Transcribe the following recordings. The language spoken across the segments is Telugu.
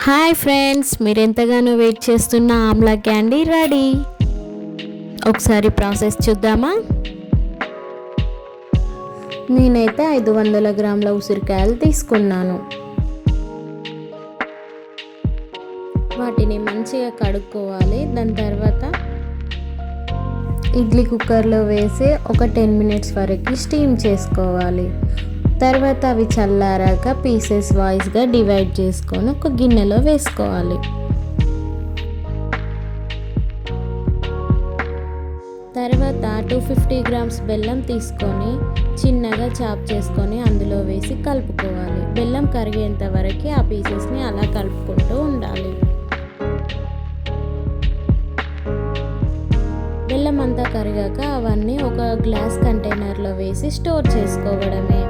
హాయ్ ఫ్రెండ్స్, మీరు ఎంతగానో వెయిట్ చేస్తున్న ఆమ్లా క్యాండీ రెడీ. ఒకసారి ప్రాసెస్ చూద్దామా. నేనైతే 500 గ్రాముల ఉసిరికాయలు తీసుకున్నాను. వాటిని మంచిగా కడుక్కోవాలి. దాని తర్వాత ఇడ్లీ కుక్కర్లో వేసి ఒక 10 మినిట్స్ వరకు స్టీమ్ చేసుకోవాలి. తర్వాత అవి చల్లారాక పీసెస్ వాయిస్గా డివైడ్ చేసుకొని ఒక గిన్నెలో వేసుకోవాలి. తర్వాత 250 గ్రామ్స్ బెల్లం తీసుకొని చిన్నగా చాప్ చేసుకొని అందులో వేసి కలుపుకోవాలి. బెల్లం కరిగేంత వరకు ఆ పీసెస్ని అలా కలుపుకుంటూ ఉండాలి. బెల్లం అంతా కరిగాక అవన్నీ ఒక గ్లాస్ కంటైనర్లో వేసి స్టోర్ చేసుకోవడమే.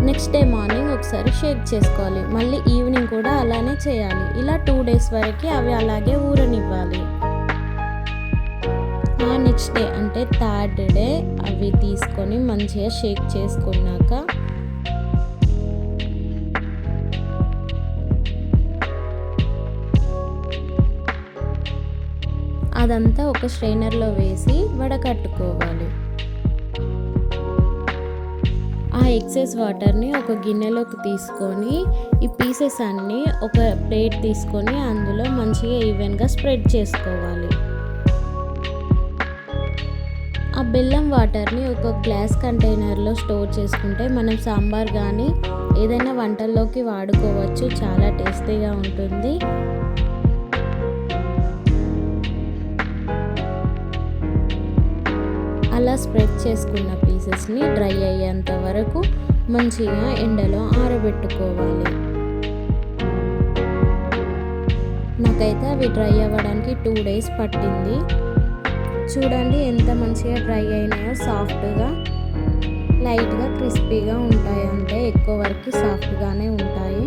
నెక్స్ట్ డే మార్నింగ్ ఒకసారి షేక్ చేసుకోవాలి. మళ్ళీ ఈవినింగ్ కూడా అలానే చేయాలి. ఇలా 2 డేస్ వరకు అవి అలాగే ఊరనివ్వాలి. ఆ నెక్స్ట్ డే అంటే 3rd డే అవి తీసుకొని మంచిగా షేక్ చేసుకున్నాక అదంతా ఒక స్ట్రైనర్లో వేసి వడకట్టుకోవాలి. ఆ ఎక్సెస్ వాటర్ని ఒక గిన్నెలోకి తీసుకొని ఈ పీసెస్ అన్నీ ఒక ప్లేట్ తీసుకొని అందులో మంచిగా ఈవెన్గా స్ప్రెడ్ చేసుకోవాలి. ఆ బెల్లం వాటర్ని ఒక గ్లాస్ కంటైనర్లో స్టోర్ చేసుకుంటే మనం సాంబార్ కానీ ఏదైనా వంటల్లోకి వాడుకోవచ్చు. చాలా టేస్టీగా ఉంటుంది. అలా స్ప్రెడ్ చేసుకున్న పీసెస్ని డ్రై అయ్యేంత వరకు మంచిగా ఎండలో ఆరబెట్టుకోవాలి. నాకైతే అవి డ్రై అవ్వడానికి 2 డేస్ పట్టింది. చూడండి ఎంత మంచిగా డ్రై అయినాయో. సాఫ్ట్గా లైట్గా క్రిస్పీగా ఉంటాయి. అంటే ఎక్కువ వరకు సాఫ్ట్గానే ఉంటాయి.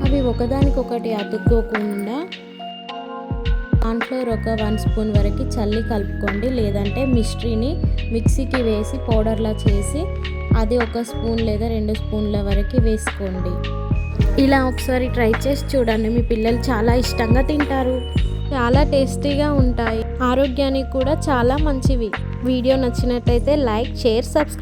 అవి ఒకదానికొకటి అతుక్కోకుండా కార్న్ఫ్లోర్ ఒక 1 స్పూన్ వరకు చల్లి కలుపుకోండి. లేదంటే మిక్సీని మిక్సీకి వేసి పౌడర్లా చేసి అది 1 స్పూన్ లేదా 2 స్పూన్ల వరకు వేసుకోండి. ఇలా ఒకసారి ట్రై చేసి చూడండి. మీ పిల్లలు చాలా ఇష్టంగా తింటారు. చాలా టేస్టీగా ఉంటాయి. ఆరోగ్యానికి కూడా చాలా మంచివి. వీడియో నచ్చినట్టయితే లైక్, షేర్, సబ్స్క్రైబ్.